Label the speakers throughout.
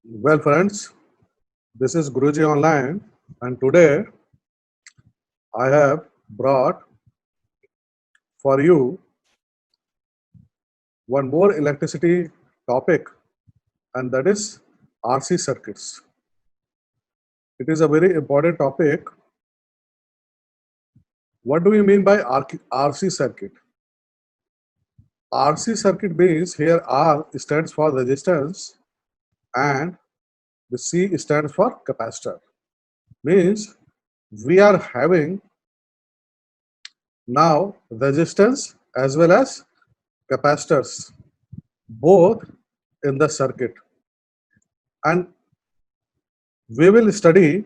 Speaker 1: Well, friends, this is Guruji Online, and today I have brought for you one more electricity topic, and that is RC circuits. It is a very important topic. What do you mean by RC circuit? RC circuit means here R stands for resistance and the C stands for capacitor. Means we are having now resistance as well as capacitors both in the circuit, and we will study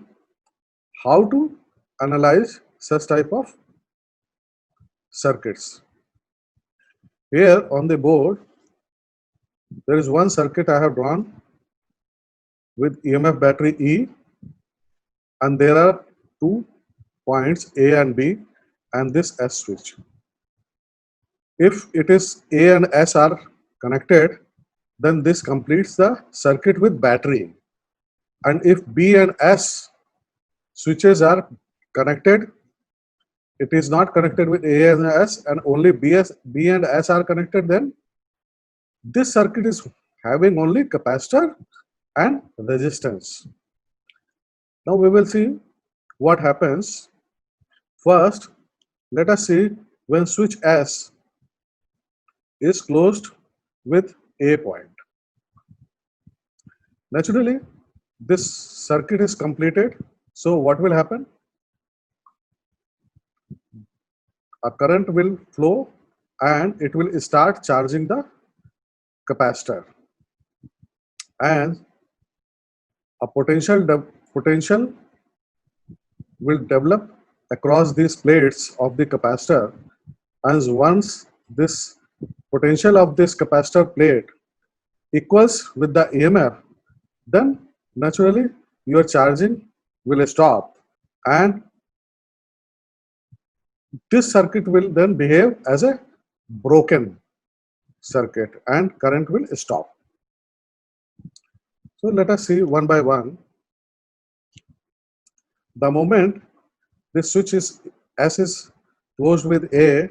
Speaker 1: how to analyze such type of circuits. Here on the board there is one circuit I have drawn with EMF battery E, and there are two points A and B and this S switch. If it is A and S are connected, then this completes the circuit with battery, and if B and S switches are connected, it is not connected with A and S and only B and S are connected, then this circuit is having only capacitor and resistance. Now we will see what happens. First, let us see when switch S is closed with A point. Naturally, this circuit is completed. So what will happen? A current will flow and it will start charging the capacitor, and a potential will develop across these plates of the capacitor, and once this potential of this capacitor plate equals with the EMF, then naturally your charging will stop, and this circuit will then behave as a broken circuit and current will stop. So let us see one by one. The moment this switch is S is closed with A,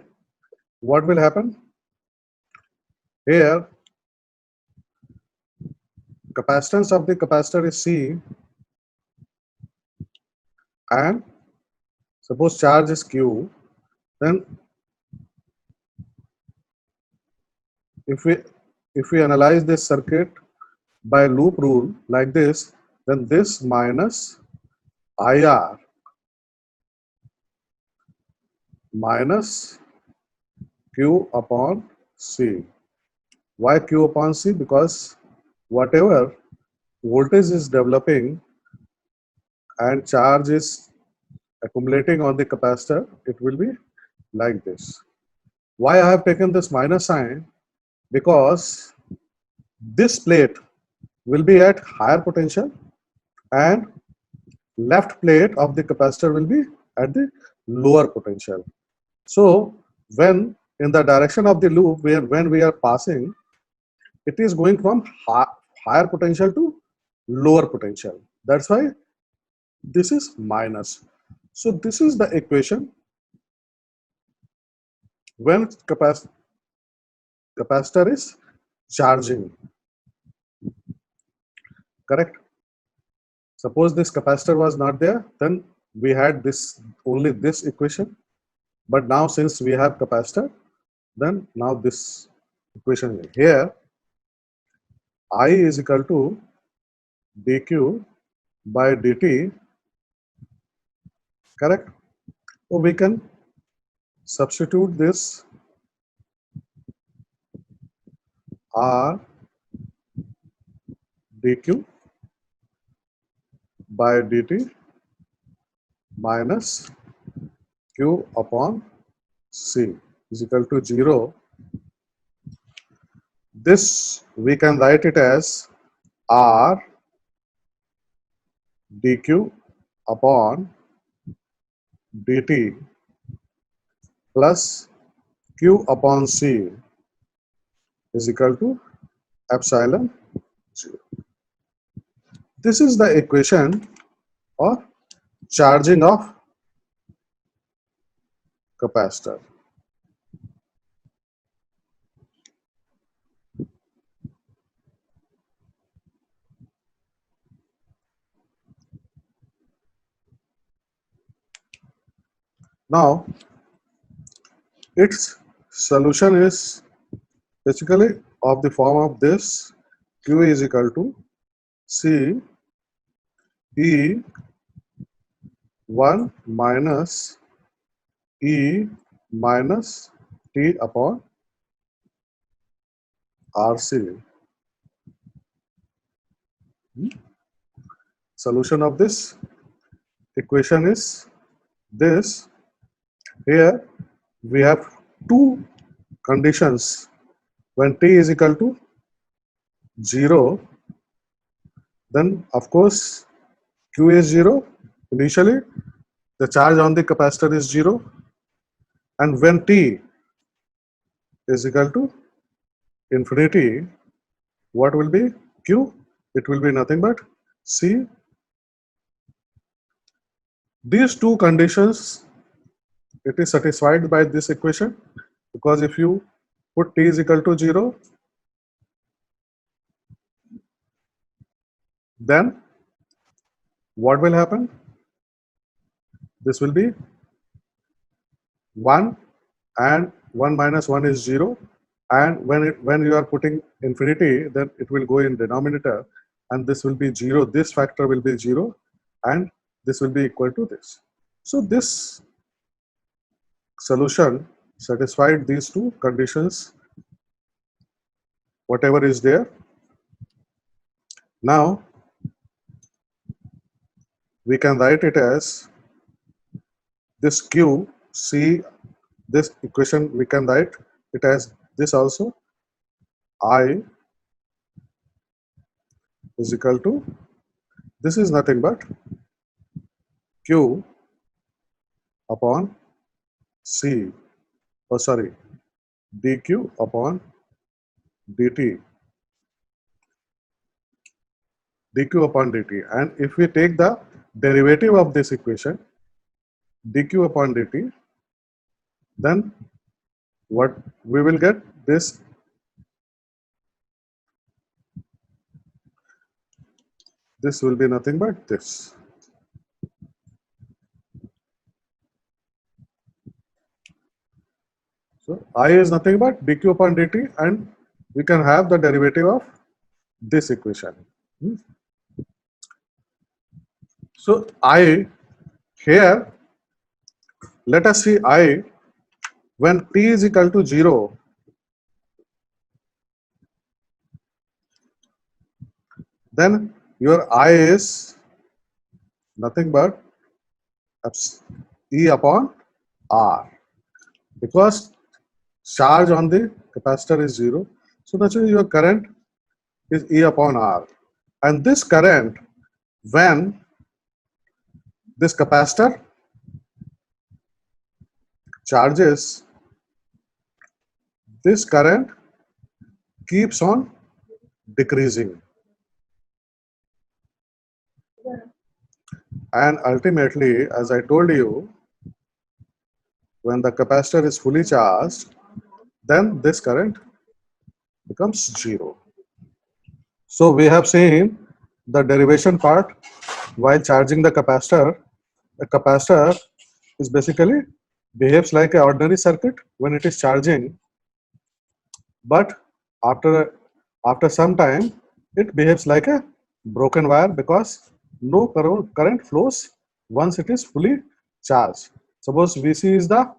Speaker 1: what will happen? Here capacitance of the capacitor is C, and suppose charge is Q, then if we analyze this circuit by loop rule like this, then this minus IR minus Q upon C. Why Q upon C? Because whatever voltage is developing and charge is accumulating on the capacitor, it will be like this. Why I have taken this minus sign? Because this plate will be at higher potential and left plate of the capacitor will be at the lower potential. So when in the direction of the loop, when we are passing, it is going from higher potential to lower potential. That's why this is minus. So this is the equation when capacitor is charging. Correct? Suppose this capacitor was not there, then we had this only this equation. But now since we have capacitor, then now this equation here, I is equal to dq by dt. Correct? So we can substitute this R dq by dt minus q upon c is equal to 0. This we can write it as R dq upon dt plus q upon c is equal to epsilon 0. This is the equation of charging of capacitor. Now, its solution is basically of the form of this: Q is equal to C E 1 minus E minus T upon RC. Solution of this equation is this. Here we have two conditions. When T is equal to 0, then of course Q is 0. Initially, the charge on the capacitor is 0. And when T is equal to infinity, what will be Q? It will be nothing but C. These two conditions, it is satisfied by this equation, because if you put T is equal to 0, then what will happen? This will be 1, and 1 minus 1 is 0, and when you are putting infinity, then it will go in denominator, and this will be 0. This factor will be 0, and this will be equal to this. So this solution satisfied these two conditions, whatever is there. Now we can write it as this Q, C, this equation we can write it as this also: I is equal to, this is nothing but Q upon C, dq upon dt, and if we take the derivative of this equation, dq upon dt, then what we will get, this will be nothing but this. So I is nothing but dq upon dt, and we can have the derivative of this equation. So I, here let us see I when t is equal to 0, then your I is nothing but E upon R, because charge on the capacitor is 0. So naturally your current is E upon R, and this current, when this capacitor charges, this current keeps on decreasing, and ultimately, as I told you, when the capacitor is fully charged, then this current becomes 0. So we have seen the derivation part. While charging the capacitor, a capacitor is basically behaves like an ordinary circuit when it is charging, but after some time it behaves like a broken wire, because no current flows once it is fully charged. Suppose Vc is the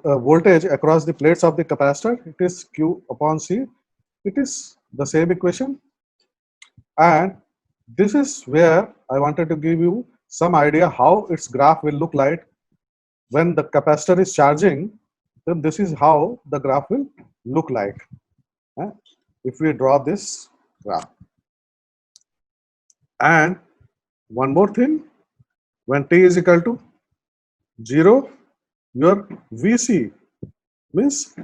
Speaker 1: voltage across the plates of the capacitor, it is Q upon C. It is the same equation, and this is where I wanted to give you some idea how its graph will look like when the capacitor is charging. Then this is how the graph will look like if we draw this graph. And one more thing, when t is equal to 0, your Vc means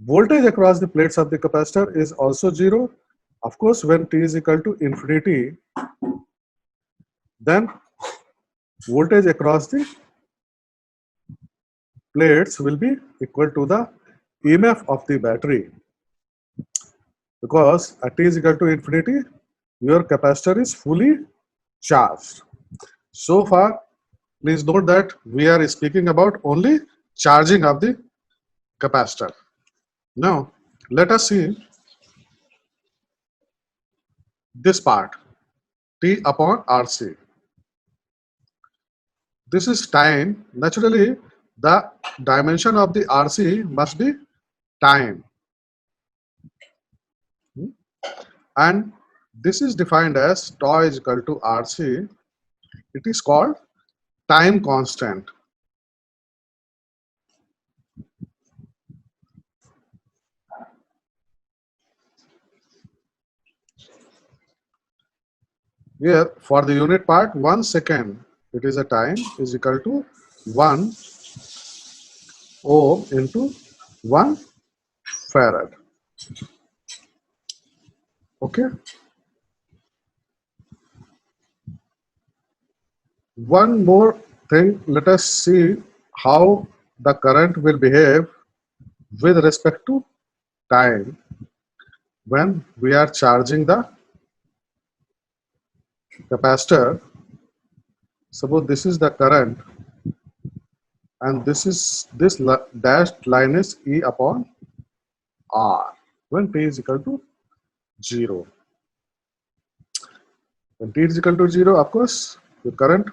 Speaker 1: Voltage across the plates of the capacitor is also zero. Of course, when t is equal to infinity, then voltage across the plates will be equal to the EMF of the battery, because at t is equal to infinity, your capacitor is fully charged. So far, please note that we are speaking about only charging of the capacitor. Now, let us see this part, T upon RC. This is time. Naturally, the dimension of the RC must be time. And this is defined as tau is equal to RC. It is called time constant. Here, for the unit part, 1 second, it is a time, is equal to 1 ohm into 1 farad. Okay. One more thing, let us see how the current will behave with respect to time when we are charging the capacitor. Suppose this is the current, and this dashed line is E upon R when t is equal to 0. When t is equal to 0, of course, the current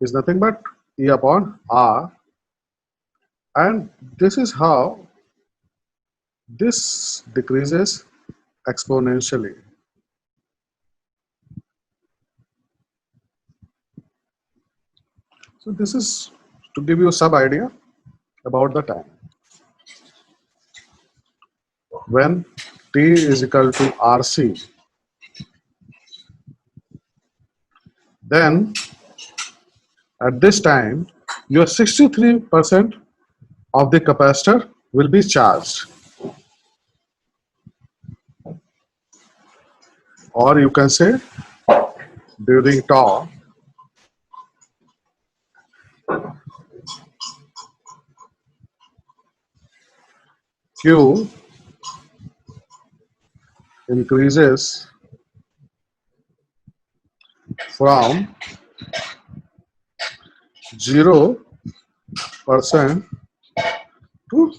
Speaker 1: is nothing but E upon R, and this is how this decreases exponentially. So this is to give you some idea about the time. When t is equal to RC, then at this time your 63% of the capacitor will be charged, or you can say during tau Q increases from 0% to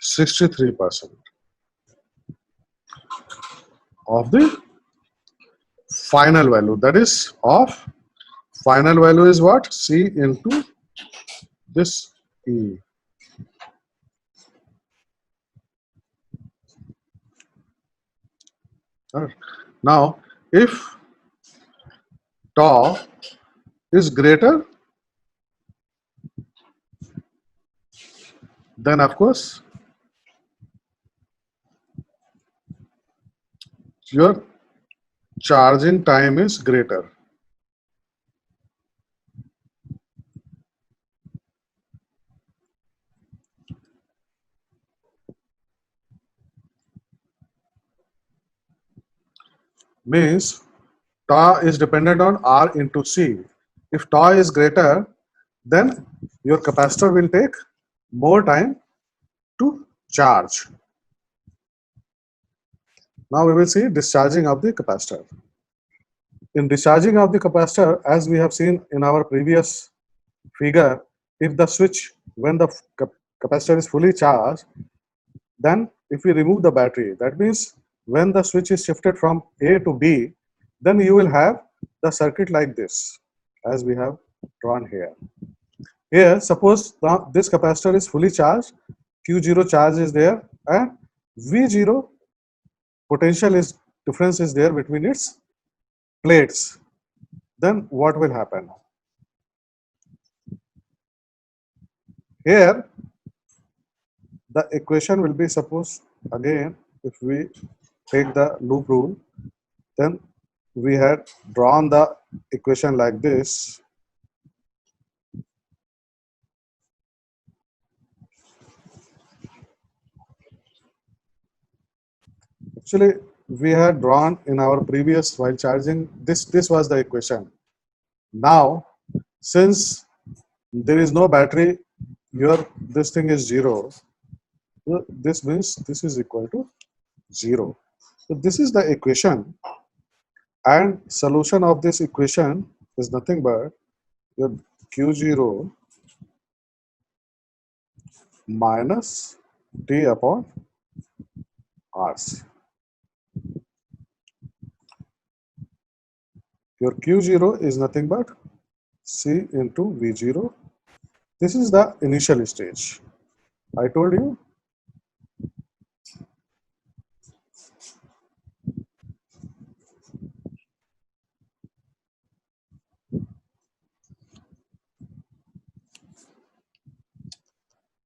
Speaker 1: 63% of the final value. That is of final value is what? C into this E. Now, if tau is greater, then of course your charging time is greater. Means tau is dependent on R into C. If tau is greater, then your capacitor will take more time to charge. Now we will see discharging of the capacitor. In discharging of the capacitor, as we have seen in our previous figure, if the switch, when the capacitor is fully charged, then if we remove the battery, that means when the switch is shifted from A to B, then you will have the circuit like this, as we have drawn here. Here, suppose this capacitor is fully charged, Q0 charge is there, and V0 potential is difference is there between its plates. Then what will happen? Here, the equation will be, suppose again, if we take the loop rule, then we had drawn the equation like this. Actually, we had drawn in our previous while charging, this was the equation. Now, since there is no battery, your this thing is 0. So this means this is equal to 0. So this is the equation, and solution of this equation is nothing but your Q0 minus T upon RC. Your Q0 is nothing but C into V0. This is the initial stage. I told you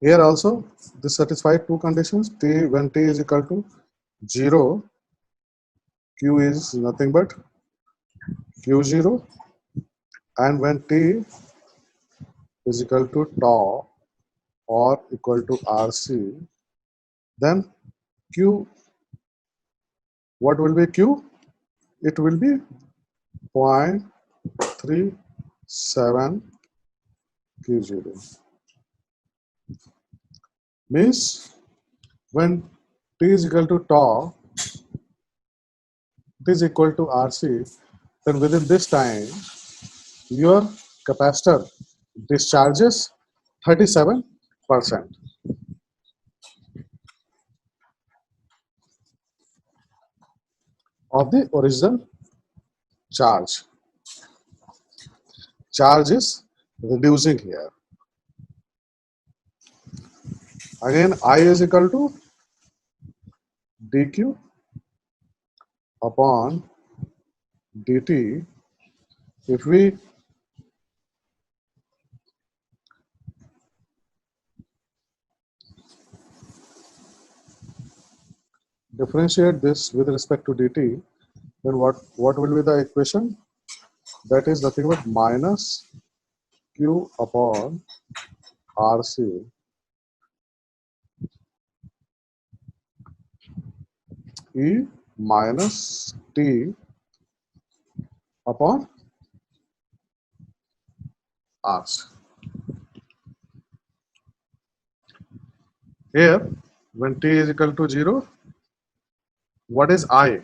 Speaker 1: here also this satisfies two conditions. T when T is equal to 0, Q is nothing but Q0, and when T is equal to tau or equal to RC, then Q, what will be Q? It will be 0.37 Q0. Means when T is equal to tau, it is equal to RC, then within this time, your capacitor discharges 37% of the original charge. Charge is reducing here. Again, I is equal to dq upon dt. If we differentiate this with respect to dt, then what will be the equation? That is nothing but minus q upon RC E minus T upon RC. Here, when T is equal to 0, what is I?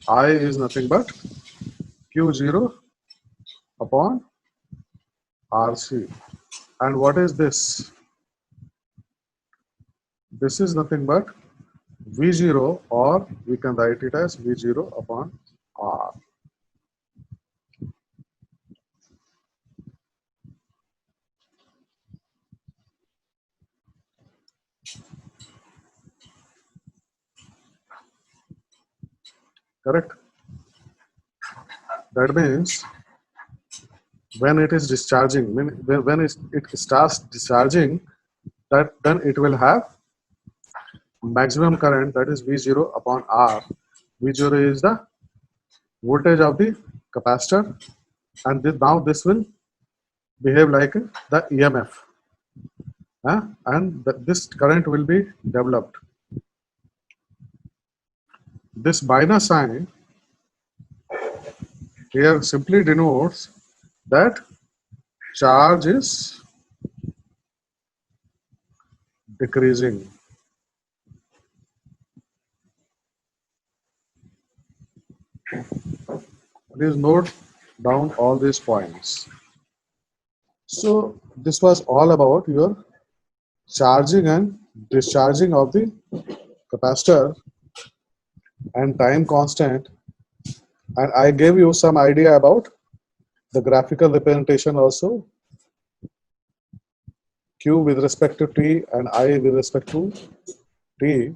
Speaker 1: I is nothing but Q0 upon RC. And what is this? This is nothing but V0, or we can write it as V0 upon R. Correct? That means when it is discharging, when it starts discharging, that then it will have maximum current, that is V0 upon R. V0 is the voltage of the capacitor, and now this will behave like the EMF, and this current will be developed. This minus sign here simply denotes that charge is decreasing. Please note down all these points. So this was all about your charging and discharging of the capacitor and time constant, and I gave you some idea about the graphical representation also. Q with respect to T and I with respect to T.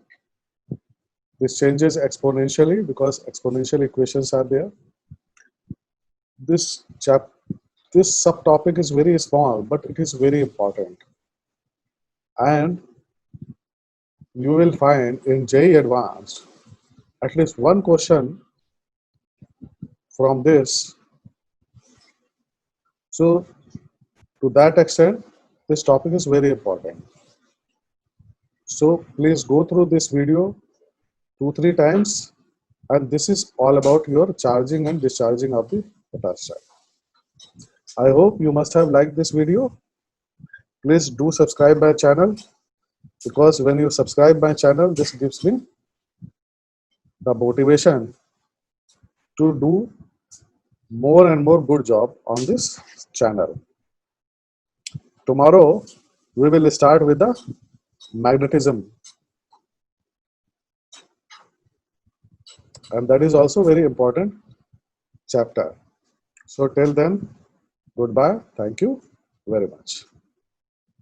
Speaker 1: This changes exponentially because exponential equations are there. This subtopic is very small, but it is very important. And you will find in JEE Advanced at least one question from this. So to that extent, this topic is very important. So please go through this video 2-3 times, and this is all about your charging and discharging of the potential. I hope you must have liked this video. Please do subscribe my channel, because when you subscribe my channel, this gives me the motivation to do more and more good job on this channel. Tomorrow we will start with the magnetism, and that is also very important chapter. So till then, goodbye. Thank you very much.